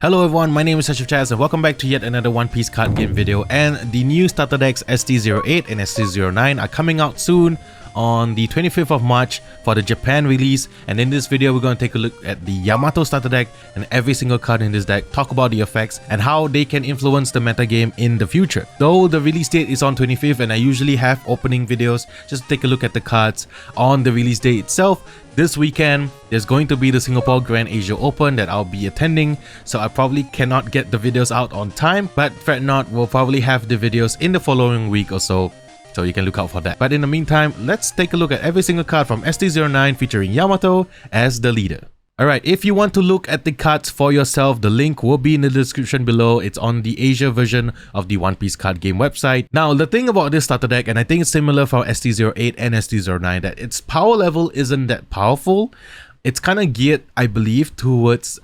Hello everyone, my name is Asyrafchazz and welcome back to yet another One Piece card game video. And the new starter decks ST-08 and ST-09 are coming out soon on the 25th of March for the Japan release. And in this video we're going to take a look at the Yamato starter deck and every single card in this deck, talk about the effects and how they can influence the meta game in the future. Though the release date is on 25th and I usually have opening videos just to take a look at the cards on the release date itself, this weekend, there's going to be the Singapore Grand Asia Open that I'll be attending, so I probably cannot get the videos out on time, but fret not, we'll probably have the videos in the following week or so you can look out for that. But in the meantime, let's take a look at every single card from ST-09 featuring Yamato as the leader. Alright, if you want to look at the cards for yourself, the link will be in the description below. It's on the Asia version of the One Piece card game website. Now, the thing about this starter deck, and I think it's similar for ST-08 and ST-09, that its power level isn't that powerful. It's kind of geared, I believe, towards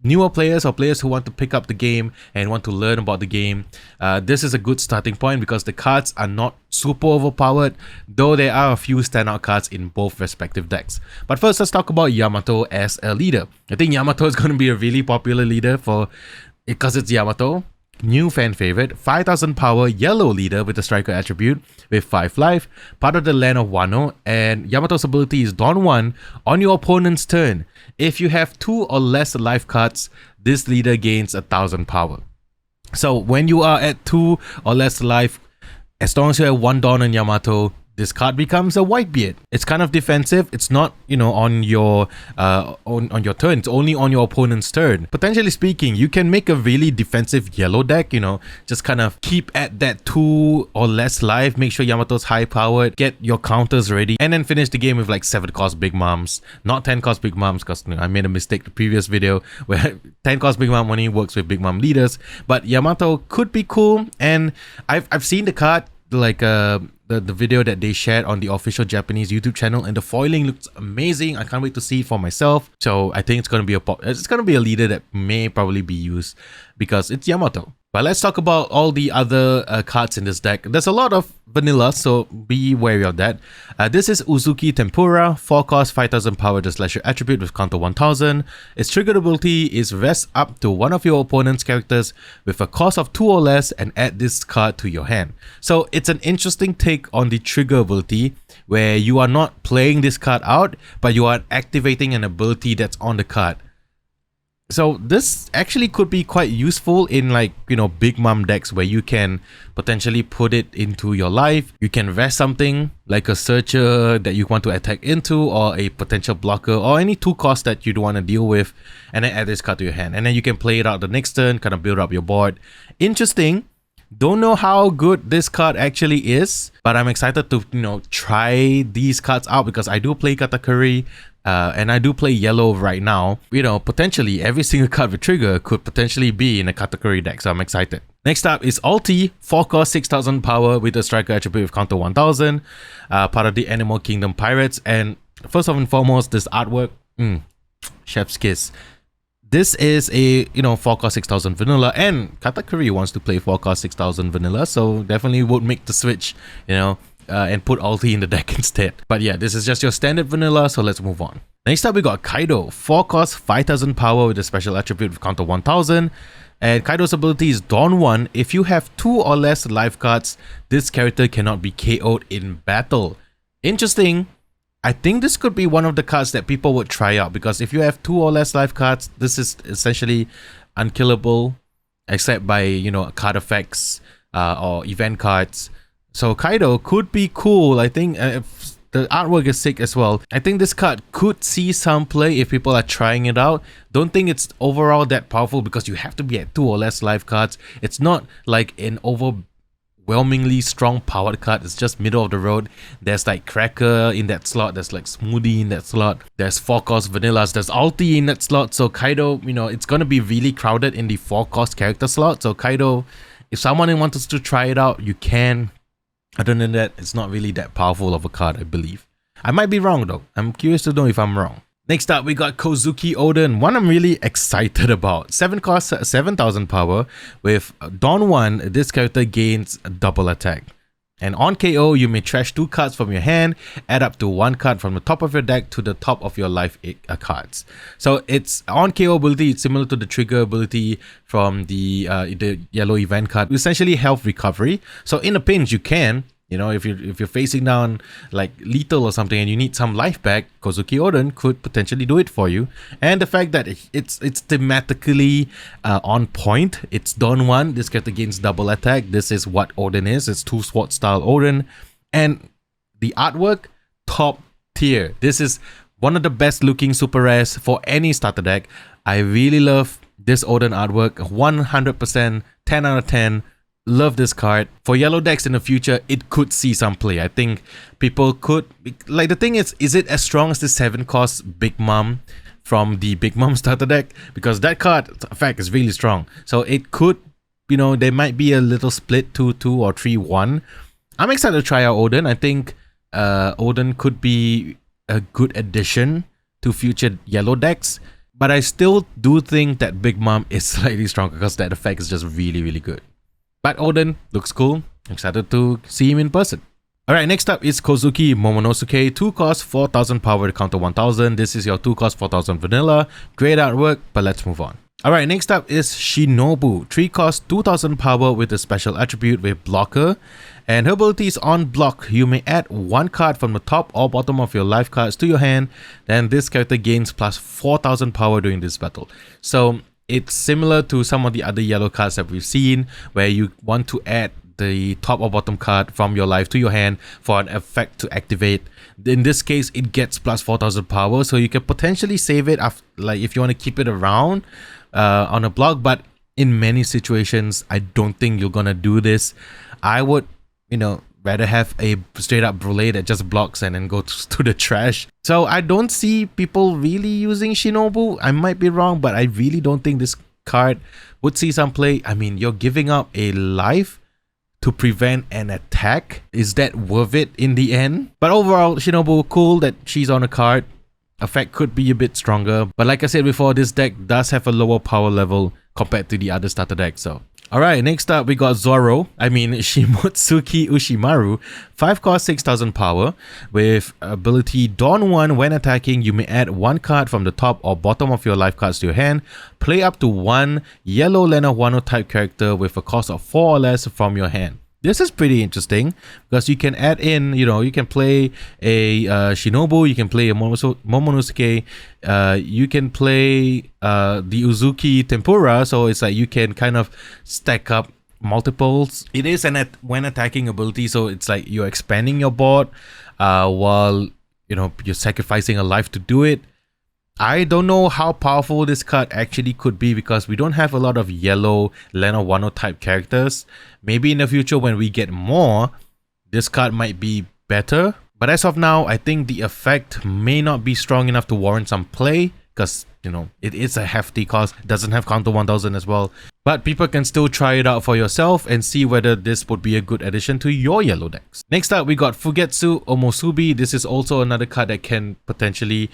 newer players or players who want to pick up the game and want to learn about the game. This is a good starting point because the cards are not super overpowered, though there are a few standout cards in both respective decks. But first, let's talk about Yamato as a leader. I think Yamato is going to be a really popular leader because it's Yamato. New fan favorite, 5000 power yellow leader with the striker attribute with 5 life, part of the land of Wano, and Yamato's ability is Dawn 1 on your opponent's turn. If you have 2 or less life cards, this leader gains 1000 power. So when you are at 2 or less life, as long as you have 1 Dawn on Yamato, this card becomes a Whitebeard. It's kind of defensive. It's not, on your on your turn. It's only on your opponent's turn. Potentially speaking, you can make a really defensive yellow deck, just kind of keep at that 2 or less life, make sure Yamato's high powered, get your counters ready, and then finish the game with like 7 cost Big Moms, not 10 cost Big Moms, because I made a mistake the previous video where 10 cost Big Mom only works with Big Mom leaders. But Yamato could be cool, and I've seen the card, like the video that they shared on the official Japanese YouTube channel, and the foiling looks amazing. I can't wait to see it for myself. So I think it's going to be a leader that may probably be used because it's Yamato. But let's talk about all the other cards in this deck. There's a lot of vanilla, so be wary of that. This is Uzuki Tempura, 4 cost, 5000 power, the slasher attribute with counter 1000. Its triggered ability is rest up to one of your opponent's characters with a cost of 2 or less and add this card to your hand. So it's an interesting take on the trigger ability where you are not playing this card out, but you are activating an ability that's on the card. So this actually could be quite useful in Big Mom decks where you can potentially put it into your life. You can rest something like a searcher that you want to attack into, or a potential blocker, or any 2 costs that you don't want to deal with, and then add this card to your hand. And then you can play it out the next turn, kind of build up your board. Interesting. Don't know how good this card actually is, but I'm excited to try these cards out because I do play Katakuri. And I do play yellow right now. Potentially every single card with trigger could potentially be in a Katakuri deck, so I'm excited. Next up is Ulti, 4 cost, 6000 power with a striker attribute with counter 1000, part of the Animal Kingdom Pirates. And first and foremost, this artwork, chef's kiss. This is a 4 cost 6000 vanilla, and Katakuri wants to play 4 cost 6000 vanilla, so definitely would make the switch, and put Ulti in the deck instead. But yeah, this is just your standard vanilla, so let's move on. Next up we got Kaido, 4 cost 5000 power with a special attribute with counter 1000, and Kaido's ability is Dawn 1. If you have 2 or less life cards, this character cannot be KO'd in battle. Interesting. I think this could be one of the cards that people would try out, because if you have 2 or less life cards, this is essentially unkillable except by card effects or event cards. So Kaido could be cool. I think if the artwork is sick as well. I think this card could see some play if people are trying it out. Don't think it's overall that powerful because you have to be at 2 or less life cards. It's not like an overwhelmingly strong powered card. It's just middle of the road. There's like Cracker in that slot. There's like Smoothie in that slot. There's 4 cost vanillas. There's Ulti in that slot. So Kaido, it's going to be really crowded in the 4 cost character slot. So Kaido, if someone wants to try it out, you can. Other than that, it's not really that powerful of a card, I believe. I might be wrong though. I'm curious to know if I'm wrong. Next up, we got Kozuki Oden, one I'm really excited about. 7 cost, 7000 power with Dawn 1. This character gains a double attack. And on KO, you may trash 2 cards from your hand, add up to 1 card from the top of your deck to the top of your life cards. So it's on KO ability, it's similar to the trigger ability from the yellow event card, essentially health recovery. So in a pinch, you can, you know, if you're facing down like lethal or something and you need some life back, Kozuki Oden could potentially do it for you. And the fact that it's thematically on point. It's Dawn 1. This character gains double attack. This is what Oden is. It's 2 sword style Oden. And the artwork, top tier. This is one of the best looking super rares for any starter deck. I really love this Oden artwork. 100%, 10 out of 10. Love this card. For yellow decks in the future, it could see some play. I think people could, like, the thing is it as strong as the 7 cost Big Mom from the Big Mom starter deck? Because that card, in fact, is really strong. So it could, you know, there might be a little split 2-2 or 3-1. I'm excited to try out Oden. I think Oden could be a good addition to future yellow decks. But I still do think that Big Mom is slightly stronger because that effect is just really, really good. But Oden looks cool. Excited to see him in person. Alright, next up is Kozuki Momonosuke. 2 cost, 4000 power to counter 1000. This is your 2 cost, 4000 vanilla. Great artwork, but let's move on. Alright, next up is Shinobu. 3 cost, 2000 power with a special attribute with blocker. And her ability is on block. You may add 1 card from the top or bottom of your life cards to your hand. Then this character gains plus 4000 power during this battle. So it's similar to some of the other yellow cards that we've seen, where you want to add the top or bottom card from your life to your hand for an effect to activate. In this case, it gets plus 4000 power, so you can potentially save it after, like if you want to keep it around on a block. But in many situations, I don't think you're gonna do this. I would, you know, rather have a straight up Brule that just blocks and then goes to the trash. So I don't see people really using Shinobu. I might be wrong, but I really don't think this card would see some play. I mean, you're giving up a life to prevent an attack. Is that worth it in the end? But overall, Shinobu, cool that she's on a card. Effect could be a bit stronger, but like I said before, this deck does have a lower power level compared to the other starter decks. So alright, next up we got Shimotsuki Ushimaru. 5 cost, 6000 power. With ability Dawn 1, when attacking, you may add 1 card from the top or bottom of your life cards to your hand. Play up to 1 yellow Lena Wano type character with a cost of 4 or less from your hand. This is pretty interesting because you can add in, you know, you can play a Shinobu, you can play a Momonosuke, you can play the Uzuki Tempura, so it's like you can kind of stack up multiples. It is an when attacking ability, so it's like you're expanding your board while, you know, you're sacrificing a life to do it. I don't know how powerful this card actually could be because we don't have a lot of yellow Lena Wano type characters. Maybe in the future when we get more, this card might be better. But as of now, I think the effect may not be strong enough to warrant some play because, you know, it is a hefty cost. It doesn't have counter 1000 as well. But people can still try it out for yourself and see whether this would be a good addition to your yellow decks. Next up, we got Fugetsu Omosubi. This is also another card that can potentially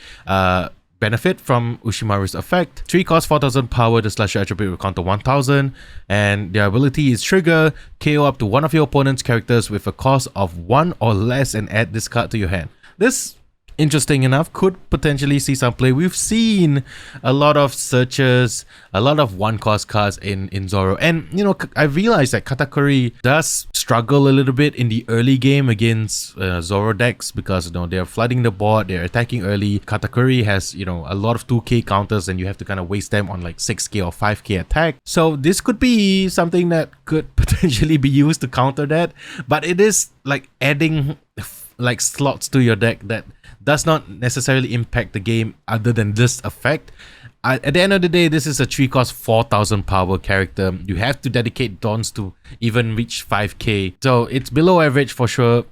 benefit from Ushimaru's effect. 3 cost, 4000 power, the slasher attribute will counter 1000, and their ability is trigger, KO up to one of your opponent's characters with a cost of 1 or less and add this card to your hand. This, interesting enough, could potentially see some play. We've seen a lot of searches, a lot of 1 cost cards in Zoro, and you know, I realized that Katakuri does struggle a little bit in the early game against Zoro decks because, you know, they're flooding the board, they're attacking early. Katakuri has, you know, a lot of 2k counters and you have to kind of waste them on like 6k or 5k attack. So this could be something that could potentially be used to counter that, but it is like adding like slots to your deck that does not necessarily impact the game other than this effect. At the end of the day, this is a 3 cost 4000 power character. You have to dedicate dawns to even reach 5k. So it's below average for sure.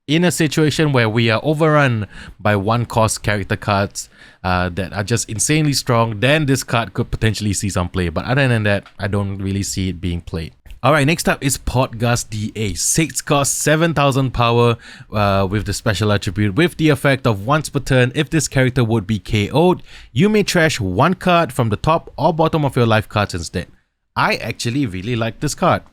In a situation where we are overrun by 1 cost character cards that are just insanely strong, then this card could potentially see some play. But other than that, I don't really see it being played. Alright, next up is Podgas DA. 6 cost, 7000 power with the special attribute. With the effect of once per turn, if this character would be KO'd, you may trash 1 card from the top or bottom of your life cards instead. I actually really like this card.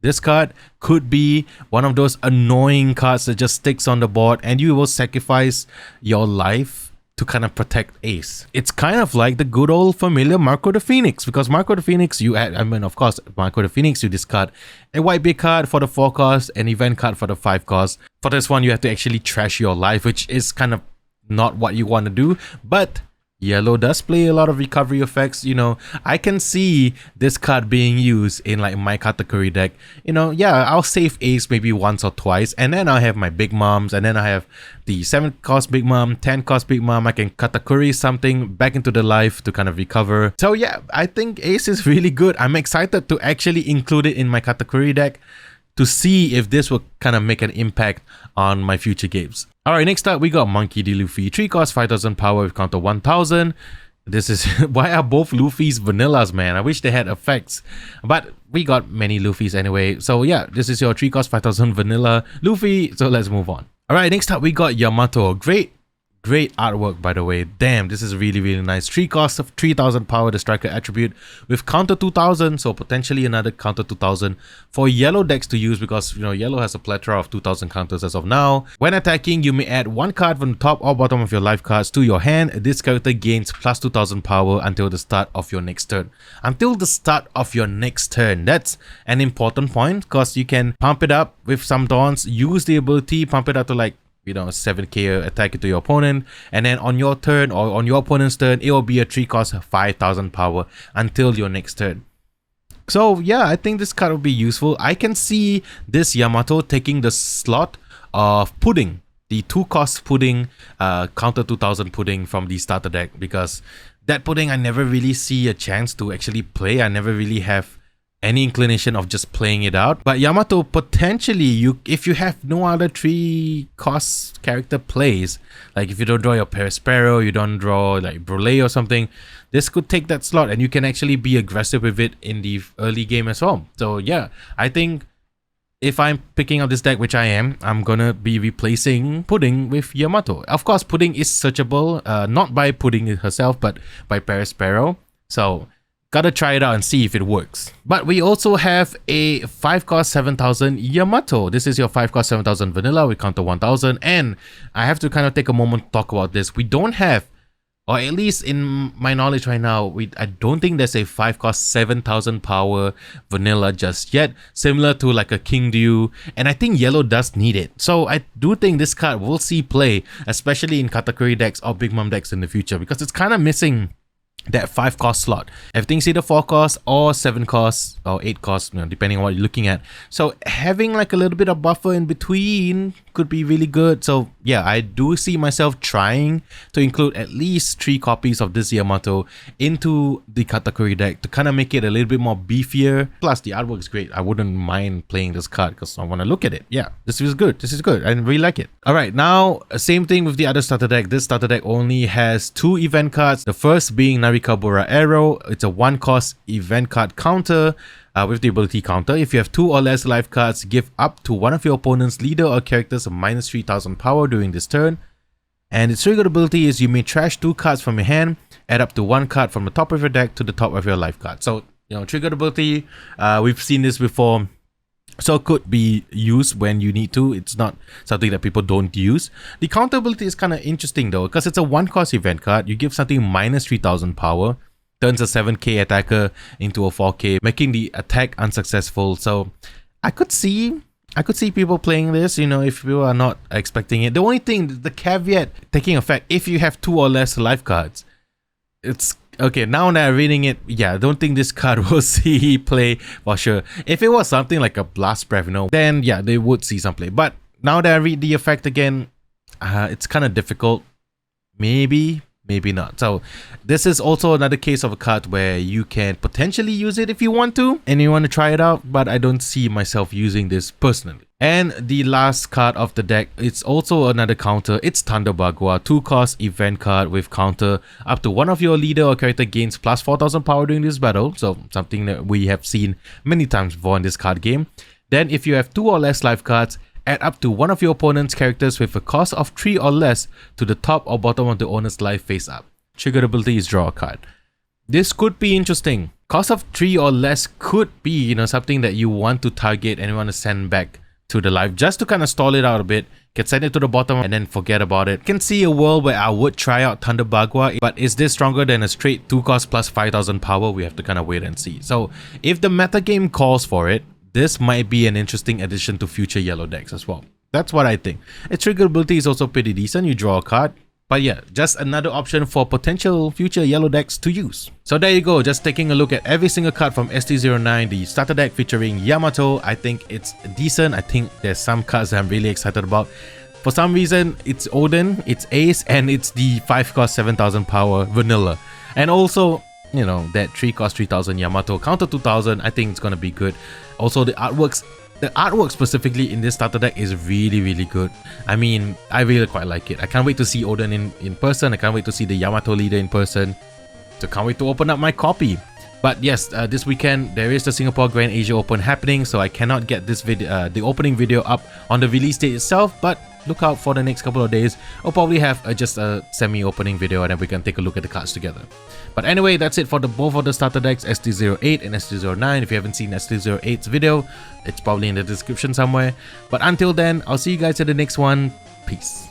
This card could be one of those annoying cards that just sticks on the board and you will sacrifice your life to kind of protect Ace. It's kind of like the good old familiar Marco the Phoenix, because Marco the Phoenix, of course, Marco the Phoenix, you discard a white big card for the 4 cost, an event card for the 5 cost. For this one, you have to actually trash your life, which is kind of not what you want to do, but yellow does play a lot of recovery effects. You know, I can see this card being used in like my category deck. You know, yeah, I'll save Ace maybe once or twice, and then I'll have my big moms, and then I have the 7 cost big mom, 10 cost big mom. I can category something back into the life to kind of recover. So yeah, I think Ace is really good. I'm excited to actually include it in my category deck to see if this will kind of make an impact on my future games. Alright, next up we got Monkey D. Luffy. 3 cost, 5000 power with counter 1000. This is why are both Luffy's vanillas, man? I wish they had effects, but we got many Luffy's anyway. So yeah, this is your 3 cost, 5000 vanilla Luffy. So let's move on. Alright, next up we got Yamato. Great artwork, by the way. Damn, this is really nice. 3 cost of 3000 power, the striker attribute with counter 2000, so potentially another counter 2000 for yellow decks to use, because you know yellow has a plethora of 2000 counters as of now. When attacking, you may add 1 card from the top or bottom of your life cards to your hand. This character gains plus 2000 power until the start of your next turn. Until the start of your next turn. That's an important point, because you can pump it up with some dawns, use the ability, pump it up to like 7k attack it to your opponent, and then on your turn or on your opponent's turn, it will be a 3 cost 5000 power until your next turn. So yeah, I think this card will be useful. I can see this Yamato taking the slot of Pudding, the 2 cost Pudding, counter 2000 Pudding from the starter deck, because that Pudding I never really see a chance to actually play. I never really have any inclination of just playing it out. But Yamato, potentially, if you have no other 3 cost character plays, like if you don't draw your Perispero, you don't draw like Brule or something, this could take that slot and you can actually be aggressive with it in the early game as well. So yeah, I think if I'm picking up this deck, which I am, I'm gonna be replacing Pudding with Yamato. Of course, Pudding is searchable, not by Pudding herself, but by Perispero. So gotta try it out and see if it works. But we also have a 5 cost 7000 Yamato. This is your 5 cost 7000 vanilla with counter 1000, and I have to kind of take a moment to talk about this. We don't have, or at least in my knowledge right now, I don't think there's a 5 cost 7000 power vanilla just yet, similar to like a King Dew, and I think yellow does need it. So I do think this card will see play, especially in category decks or big mom decks in the future, because it's kind of missing that 5 cost slot. Everything's either 4 cost or 7 cost or 8 cost, you know, depending on what you're looking at. So having like a little bit of buffer in between could be really good. So yeah, I do see myself trying to include at least 3 copies of this Yamato into the category deck to kind of make it a little bit more beefier. Plus the artwork is great. I wouldn't mind playing this card because I want to look at it. Yeah, this is good. This is good. I really like it. All right, now same thing with the other starter deck. This starter deck only has 2 event cards. The first being Narikabura Arrow. It's a 1 cost event card counter with the ability counter. If you have 2 or less life cards, give up to one of your opponent's leader or characters a minus 3000 power during this turn. And its triggered ability is you may trash 2 cards from your hand, add up to 1 card from the top of your deck to the top of your life card. So, you know, triggered ability, we've seen this before. So it could be used when you need to. It's not something that people don't use. The counter ability is kind of interesting though, because it's a 1 cost event card. You give something minus 3000 power, turns a 7k attacker into a 4k, making the attack unsuccessful. So I could see people playing this, you know, if people are not expecting it. The only thing, the caveat taking effect, if you have 2 or less life cards, it's okay. Now that I'm reading it, yeah, I don't think this card will see play for sure. If it was something like a Blast Breath, you know, then yeah, they would see some play. But now that I read the effect again, it's kind of difficult. Maybe not. So this is also another case of a card where you can potentially use it if you want to and you want to try it out, but I don't see myself using this personally. And the last card of the deck, it's also another counter. It's Thunder Bagua, 2 cost event card with counter. Up to one of your leader or character gains plus 4000 power during this battle. So something that we have seen many times before in this card game. Then if you have 2 or less life cards, add up to one of your opponent's characters with a cost of 3 or less to the top or bottom of the owner's life face up. Triggered ability is draw a card. This could be interesting. Cost of 3 or less could be, you know, something that you want to target and you want to send back to the live just to kind of stall it out a bit. Can send it to the bottom and then forget about it. Can see a world where I would try out Thunder Bagua, but is this stronger than a straight 2 cost plus 5000 power? We have to kind of wait and see. So if the meta game calls for it, this might be an interesting addition to future yellow decks as well. That's what I think. Its trigger ability is also pretty decent. You draw a card. But yeah, just another option for potential future yellow decks to use. So there you go, just taking a look at every single card from ST-09, the starter deck featuring Yamato. I think it's decent. I think there's some cards that I'm really excited about. For some reason, it's Odin, it's Ace, and it's the 5 cost 7000 power vanilla. And also, you know, that 3 cost 3000 Yamato, counter 2000, I think it's gonna be good. Also, the artwork specifically in this starter deck is really good. I mean, I really quite like it. I can't wait to see Odin in person. I can't wait to see the Yamato leader in person. So can't wait to open up my copy. But yes, this weekend there is the Singapore Grand Asia Open happening, so I cannot get this video, the opening video up on the release date itself, but look out for the next couple of days. I'll probably have just a semi-opening video and then we can take a look at the cards together. But anyway, that's it for both of the starter decks, ST-08 and ST-09. If you haven't seen ST-08's video, it's probably in the description somewhere. But until then, I'll see you guys in the next one. Peace.